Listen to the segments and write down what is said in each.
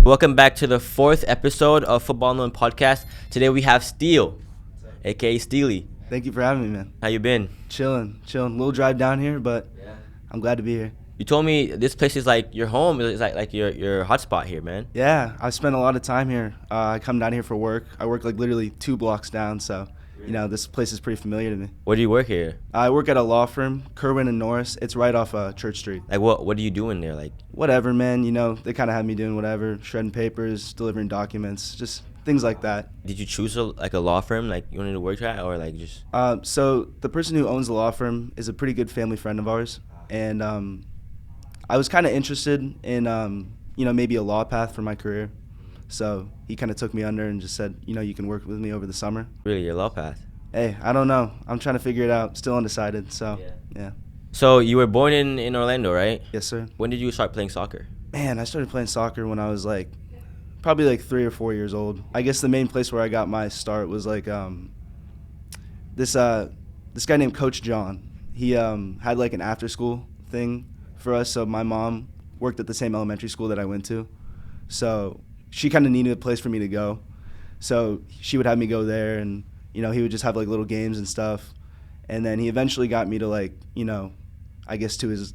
Welcome back to the fourth episode of Football Unknown Podcast. Today we have Steele, aka Steely. Thank you for having me, man. How you been? Chilling. Little drive down here, but I'm glad to be here. You told me this place is like your home. It's like your hotspot here, man. Yeah, I've spent a lot of time here. I come down here for work. I work like literally 2 blocks down, so this place is pretty familiar to me. Where do you work here? I work at a law firm, Kerwin and Norris. It's right off Church Street. Like what do you do in there? Like Whatever, man. They kind of have me doing whatever, shredding papers, delivering documents, just things like that. did you choose a law firm like you wanted to work at, or like just? So the person who owns the law firm is a pretty good family friend of ours, and I was kind of interested in maybe a law path for my career. So he kind of took me under and just said, you can work with me over the summer. Really, your law path? Hey, I don't know. I'm trying to figure it out. Still undecided. So yeah. So you were born in Orlando, right? Yes, sir. When did you start playing soccer? Man, I started playing soccer when I was probably 3 or 4 years old. I guess the main place where I got my start was this guy named Coach John. He had an after school thing for us. So my mom worked at the same elementary school that I went to. So she kind of needed a place for me to go. So she would have me go there, and he would just have little games and stuff. And then he eventually got me to I guess to his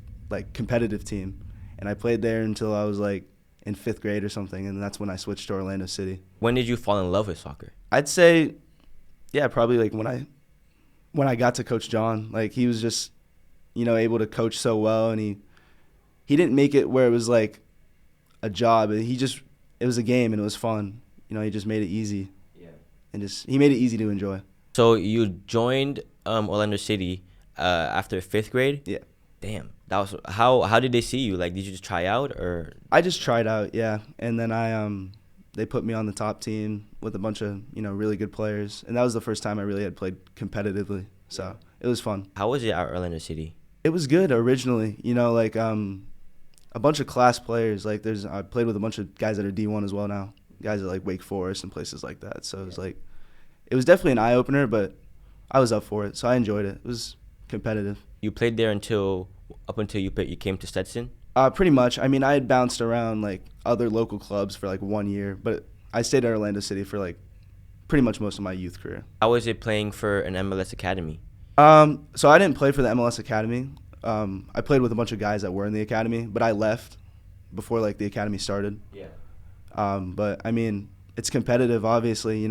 competitive team. And I played there until I was in 5th grade or something, and that's when I switched to Orlando City. When did you fall in love with soccer? I'd say, yeah, probably when I got to Coach John. He was just, able to coach so well, and he didn't make it where it was a job. It was a game, and it was fun. He just made it easy. Yeah. And he made it easy to enjoy. So you joined Orlando City after 5th grade? Yeah. Damn. That was how did they see you? Did you just try out, or? I just tried out, yeah. And then they put me on the top team with a bunch of, really good players. And that was the first time I really had played competitively. So it was fun. How was it at Orlando City? It was good originally. A bunch of class players. I played with a bunch of guys that are D1 as well now. Guys at Wake Forest and places like that. So it was definitely an eye opener, but I was up for it. So I enjoyed it. It was competitive. You played there up until you came to Stetson? Pretty much. I mean, I had bounced around other local clubs for 1 year, but I stayed at Orlando City for pretty much most of my youth career. How was it playing for an Mls Academy? So I didn't play for the Mls Academy. I played with a bunch of guys that were in the academy, but I left before the academy started. Yeah. But I mean, it's competitive, obviously.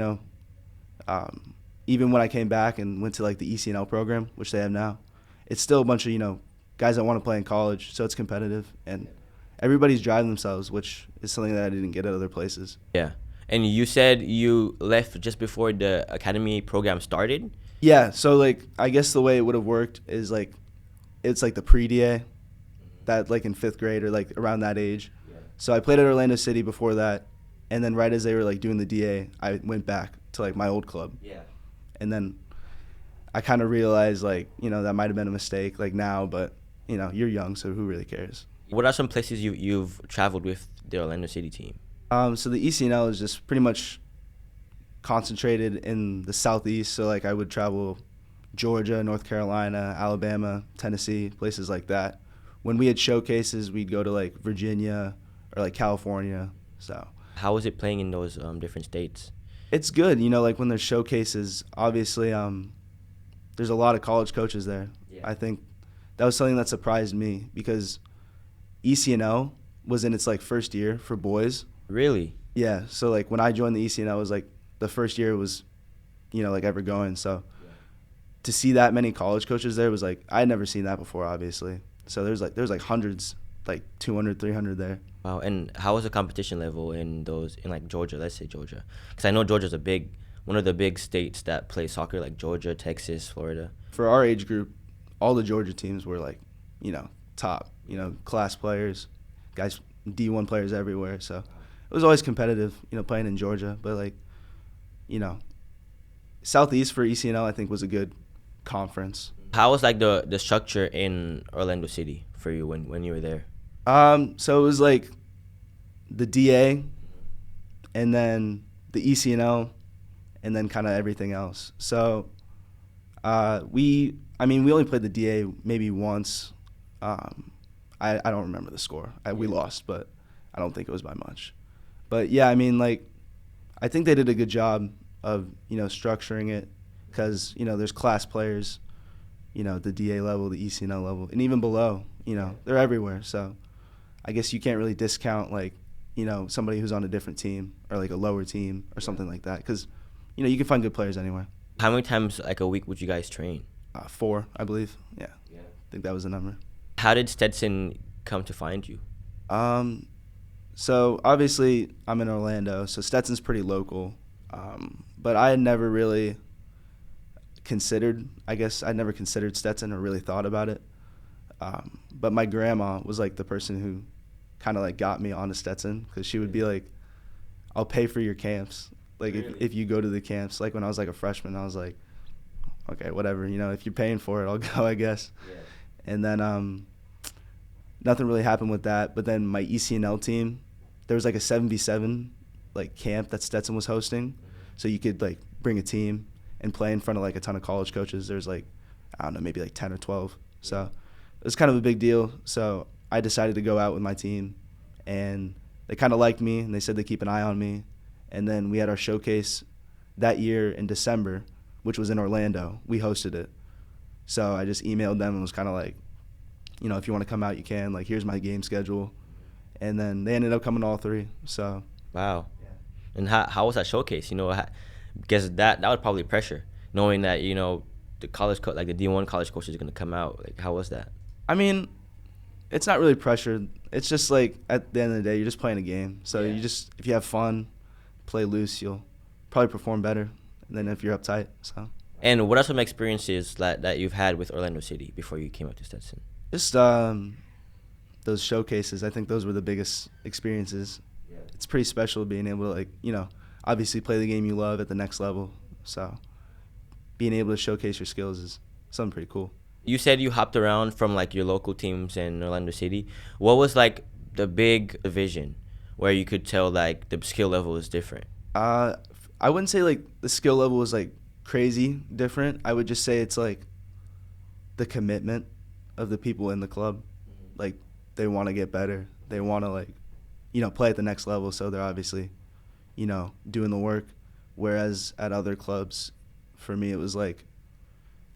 Even when I came back and went to the ECNL program, which they have now, it's still a bunch of guys that want to play in college. So it's competitive, and everybody's driving themselves, which is something that I didn't get at other places. Yeah. And you said you left just before the academy program started? Yeah. So I guess the way it would have worked is it's the pre-DA, that in 5th grade or around that age. Yeah. So I played at Orlando City before that, and then right as they were doing the DA, I went back to my old club. Yeah. And then I kind of realized that might have been a mistake now, but you're young, so who really cares? What are some places you've traveled with the Orlando City team? So the ECNL is just pretty much concentrated in the southeast. So I would travel Georgia, North Carolina, Alabama, Tennessee, places like that. When we had showcases, we'd go to Virginia or California. So how was it playing in those different states? It's good. When there's showcases, obviously there's a lot of college coaches there. Yeah. I think that was something that surprised me because ECNL was in its first year for boys. Really? Yeah. So when I joined the ECNL, it was the first year was, ever going. So to see that many college coaches there was I had never seen that before, obviously. So there's hundreds, 200, 300 there. Wow. And how was the competition level in those in Georgia? Let's say Georgia, because I know Georgia's one of the big states that play soccer, Georgia, Texas, Florida. For our age group, all the Georgia teams were top, class players, guys, D1 players everywhere. So it was always competitive, playing in Georgia. But Southeast for ECNL, I think, was a good conference. How was the structure in Orlando City for you when you were there? So it was the DA, and then the ECNL, and then kind of everything else. So we only played the DA maybe once. I don't remember the score. We lost, but I don't think it was by much. But yeah, I mean, like, I think they did a good job of, structuring it, because, there's class players, at the DA level, the ECNL level, and even below, they're everywhere. So I guess you can't really discount, like, somebody who's on a different team or like a lower team or something like that, because, you can find good players anywhere. How many times like a week would you guys train? 4, I believe. Yeah. I think that was the number. How did Stetson come to find you? So obviously I'm in Orlando, so Stetson's pretty local. But I had never really considered Stetson or really thought about it. But my grandma was like the person who kind of like got me onto Stetson, because she would be like, I'll pay for your camps. Like, really? if you go to the camps. Like when I was like a freshman, I was like, okay, whatever, if you're paying for it, I'll go, I guess. Yeah. And then nothing really happened with that. But then my ECNL team, there was like a 7v7 like camp that Stetson was hosting. So you could like bring a team and play in front of like a ton of college coaches. There's like, I don't know, maybe like 10 or 12. So it was kind of a big deal. So I decided to go out with my team, and they kind of liked me, and they said they'd keep an eye on me. And then we had our showcase that year in December, which was in Orlando. We hosted it. So I just emailed them and was kind of like, if you want to come out, you can. Like, here's my game schedule. And then they ended up coming to all 3. So. Wow. Yeah. And how was that showcase? Because that was probably pressure, knowing that, the college like the D1 college coaches are going to come out. Like, how was that? I mean, it's not really pressure. It's just like, at the end of the day, you're just playing a game. So you just, if you have fun, play loose, you'll probably perform better than if you're uptight. So. And what are some experiences that you've had with Orlando City before you came up to Stetson? Just those showcases. I think those were the biggest experiences. Yeah. It's pretty special being able to, obviously play the game you love at the next level. So being able to showcase your skills is something pretty cool. You said you hopped around from like your local teams in Orlando City. What was like the big division where you could tell like the skill level is different? I wouldn't say like the skill level was like crazy different. I would just say it's like the commitment of the people in the club. Like, they want to get better. They want to like, play at the next level. So they're obviously, doing the work. Whereas at other clubs, for me, it was like,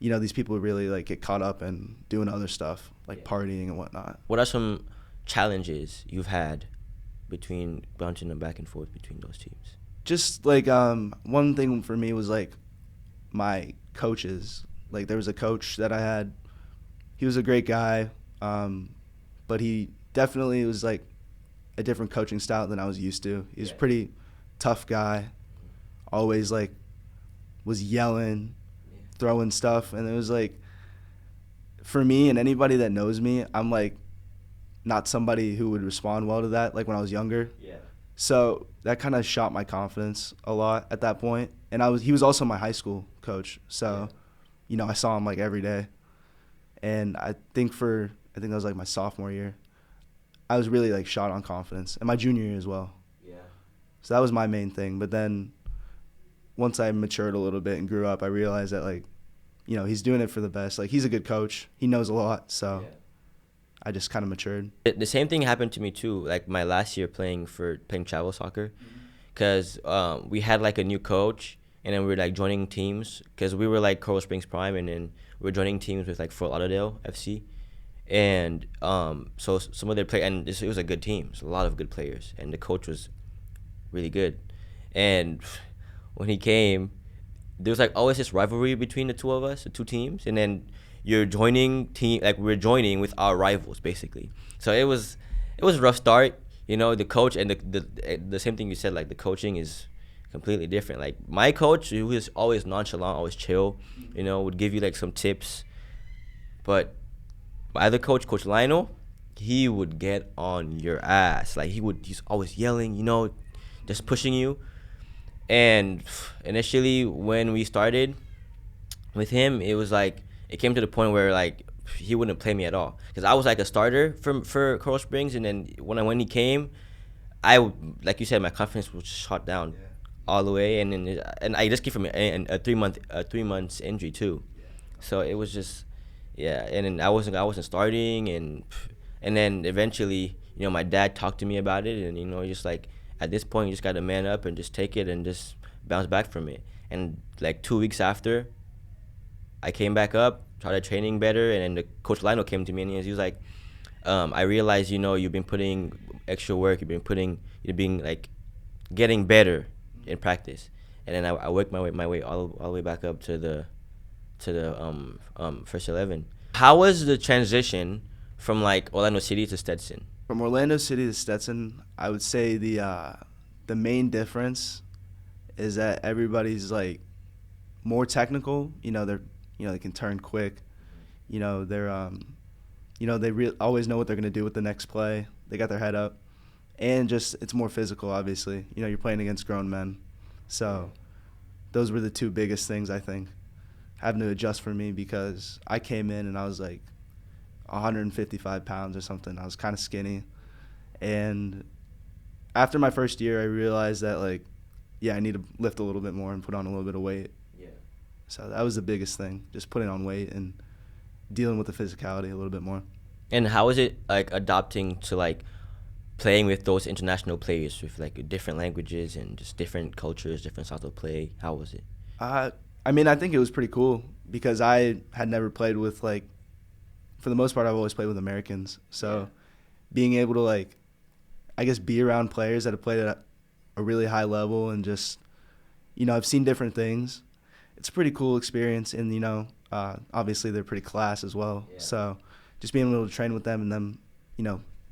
these people really like get caught up in doing other stuff, like partying and whatnot. What are some challenges you've had between bouncing them back and forth between those teams? Just like one thing for me was like my coaches. Like, there was a coach that I had. He was a great guy, but he definitely was like a different coaching style than I was used to. He was a pretty tough guy, always like was yelling, throwing stuff, and it was like, for me and anybody that knows me, I'm like not somebody who would respond well to that, like when I was younger. Yeah. So that kind of shot my confidence a lot at that point. And he was also my high school coach, so I saw him like every day. And I think that was like my sophomore year, I was really like shot on confidence, and my junior year as well. Yeah. So that was my main thing. But then once I matured a little bit and grew up, I realized that like, he's doing it for the best. Like, he's a good coach. He knows a lot. So I just kind of matured. The same thing happened to me too. Like my last year playing travel soccer, because we had like a new coach, and then we were like joining teams, because we were like Coral Springs Prime, and then we were joining teams with like Fort Lauderdale FC, and so some of their players, and it was a good team. There's a lot of good players, and the coach was really good. And when he came, there was like always this rivalry between the two teams, and then we're joining with our rivals basically. So it was a rough start, the coach, and the same thing you said, like the coaching is completely different. Like my coach, who was always nonchalant, always chill, would give you like some tips, but my other coach, Coach Lionel, he would get on your ass. Like he's always yelling, just pushing you. And initially when we started with him, it was like, it came to the point where like he wouldn't play me at all, because I was like a starter for Coral Springs, and then when he came, like you said, my confidence was shot down all the way, and I just came from a 3 months injury too, so it was just and then I wasn't starting, and then eventually my dad talked to me about it, and just like at this point, you just got to man up and just take it and just bounce back from it. And like 2 weeks after, I came back up, started training better, and then the coach Lionel came to me and he was like, I realized, you've been putting extra work, you've been like getting better in practice. And then I worked my way all the way back up to the first 11. How was the transition from like Orlando City to Stetson? From Orlando City to Stetson, I would say the main difference is that everybody's like more technical. They can turn quick. They're always know what they're gonna do with the next play. They got their head up, and just it's more physical. Obviously, you're playing against grown men, so those were the two biggest things I think having to adjust for me, because I came in and I was like 155 pounds or something. I was kind of skinny, and after my first year, I realized that I need to lift a little bit more and put on a little bit of weight. Yeah. So that was the biggest thing, just putting on weight and dealing with the physicality a little bit more. And how is it like adopting to like playing with those international players with like different languages and just different cultures, different styles of play? How was it? I think it was pretty cool, because I had never played with for the most part, I've always played with Americans. So being able to be around players that have played at a really high level and just, I've seen different things. It's a pretty cool experience, and obviously they're pretty class as well. Yeah. So just being able to train with them and them,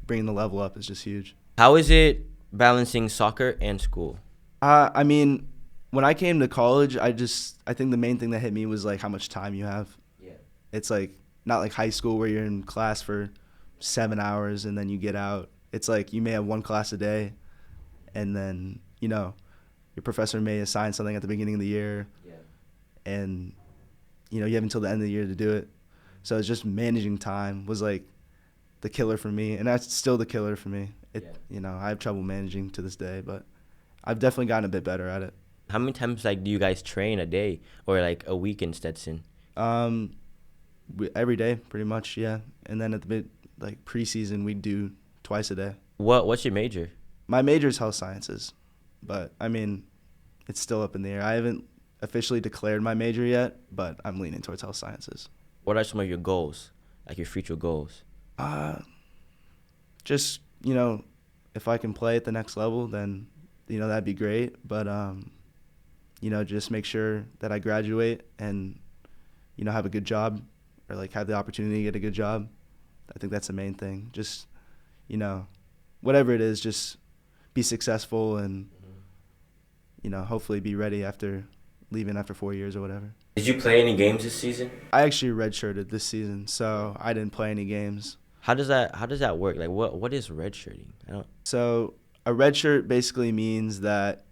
bringing the level up is just huge. How is it balancing soccer and school? When I came to college, I think the main thing that hit me was how much time you have. Yeah. It's not like high school where you're in class for 7 hours and then you get out. It's you may have one class a day, and then your professor may assign something at the beginning of the year. Yeah. And you have until the end of the year to do it. So it's just managing time was the killer for me, and that's still the killer for me. I have trouble managing to this day, but I've definitely gotten a bit better at it. How many times do you guys train a day or a week in Stetson? Every day, pretty much, yeah. And then at the preseason, we do twice a day. What's your major? My major is health sciences, but it's still up in the air. I haven't officially declared my major yet, but I'm leaning towards health sciences. What are some of your goals, your future goals? Just if I can play at the next level, then that'd be great. But just make sure that I graduate and have a good job, or have the opportunity to get a good job. I think that's the main thing. Just whatever it is, just be successful and hopefully be ready after leaving after 4 years or whatever. Did you play any games this season? I actually redshirted this season, so I didn't play any games. How does that work? What is redshirting? So a redshirt basically means that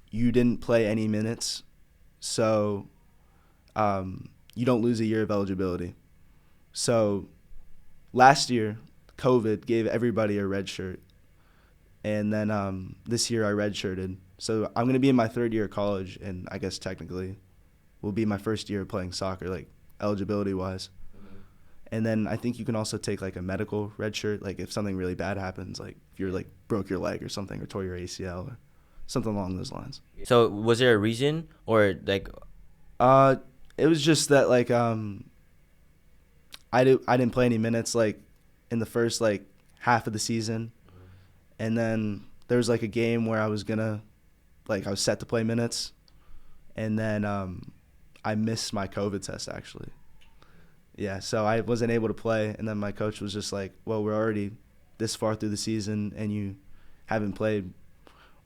you didn't play any minutes, so you don't lose a year of eligibility. So last year, COVID gave everybody a red shirt, and then this year I redshirted. So I'm going to be in my third year of college, and I guess technically will be my first year of playing soccer, eligibility-wise. Mm-hmm. And then I think you can also take a medical red shirt, if something really bad happens, if you're broke your leg or something, or tore your ACL or something along those lines. So was there a reason, or it was just that I didn't play any minutes in the first half of the season, and then there was a game where I was gonna I was set to play minutes, and then I missed my COVID test actually. Yeah, so I wasn't able to play, and then my coach was just well, we're already this far through the season and you haven't played.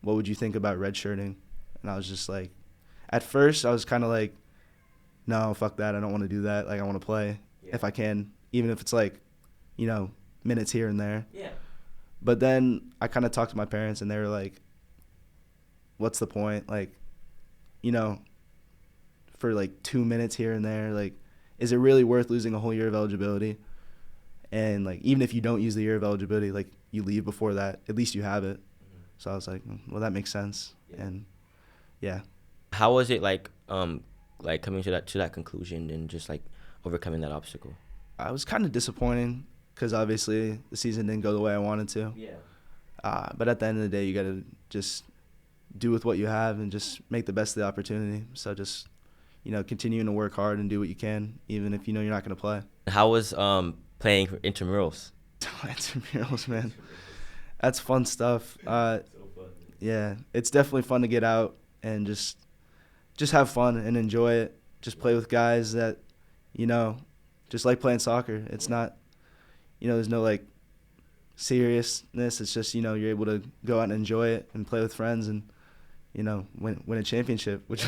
What would you think about redshirting? And I was just at first I was kind of no, fuck that. I don't want to do that. I want to play if I can, even if it's minutes here and there. Yeah. But then I kind of talked to my parents, and they were what's the point? For 2 minutes here and there, is it really worth losing a whole year of eligibility? And even if you don't use the year of eligibility, you leave before that, at least you have it. Mm-hmm. So I was well, that makes sense. Yeah. And yeah. How was it coming to that conclusion and just overcoming that obstacle? I was kind of disappointing, because obviously the season didn't go the way I wanted to. Yeah. But at the end of the day, you got to just do with what you have and just make the best of the opportunity. So just, continuing to work hard and do what you can, even if you're not going to play. How was playing for intramurals? Intramurals, man. That's fun stuff. Yeah, it's definitely fun to get out and just have fun and enjoy it. Just play with guys that, just like playing soccer. It's not, there's no like seriousness. It's just, you're able to go out and enjoy it and play with friends and, win a championship, which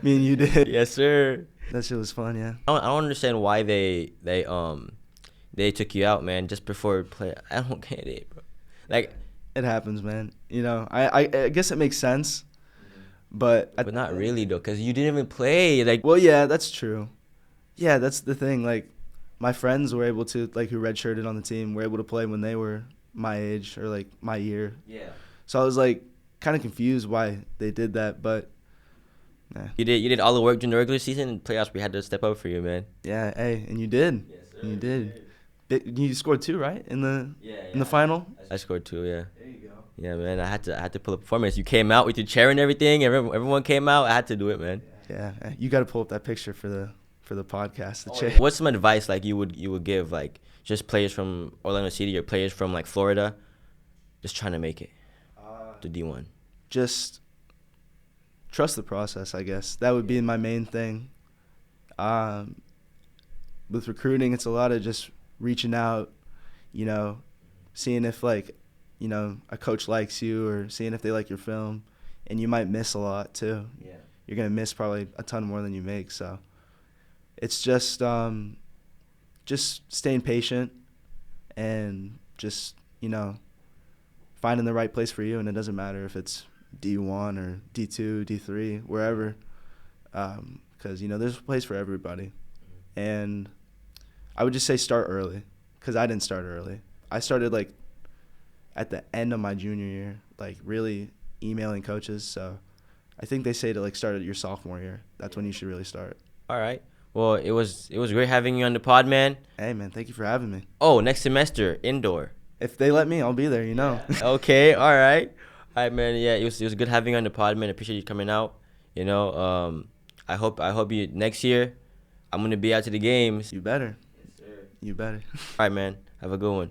me and you did. Yes, sir. That shit was fun, yeah. I don't understand why they took you out, man, just before play. I don't get it, bro. Like, it happens, man. I guess it makes sense, but not really though, cause you didn't even play. Like, well, yeah, that's true. Yeah, that's the thing. Like, my friends were able to, like, who redshirted on the team, were able to play when they were my age or like my year. Yeah. So I was like kind of confused why they did that, but nah. You did all the work during the regular season, and playoffs we had to step up for you, man. Yeah, hey, and you did. Yes, sir. And you did. You scored 2, right? In the final? I scored 2, yeah. There you go. Yeah, man. I had to pull up performance. You came out with your chair and everything. Everyone came out. I had to do it, man. Yeah, you got to pull up that picture for the podcast. The chair. What's some advice like you would give like just players from Orlando City or players from like Florida, just trying to make it to D1? Just trust the process, I guess. That would be my main thing. With recruiting, it's a lot of just reaching out, seeing if like, a coach likes you or seeing if they like your film, and you might miss a lot too. Yeah. You're going to miss probably a ton more than you make. So it's just staying patient and just, finding the right place for you. And it doesn't matter if it's D1 or D2, D3, wherever, because, there's a place for everybody. And I would just say start early, because I didn't start early. I started like at the end of my junior year, like really emailing coaches. So I think they say to like start at your sophomore year. That's when you should really start. All right. Well, it was great having you on the pod, man. Hey, man, thank you for having me. Oh, next semester, indoor. If they let me, I'll be there, Okay, all right. All right, man. Yeah, it was good having you on the pod, man. I appreciate you coming out. I hope you next year I'm going to be out to the games. You better. Yes, sir. You better. All right, man. Have a good one.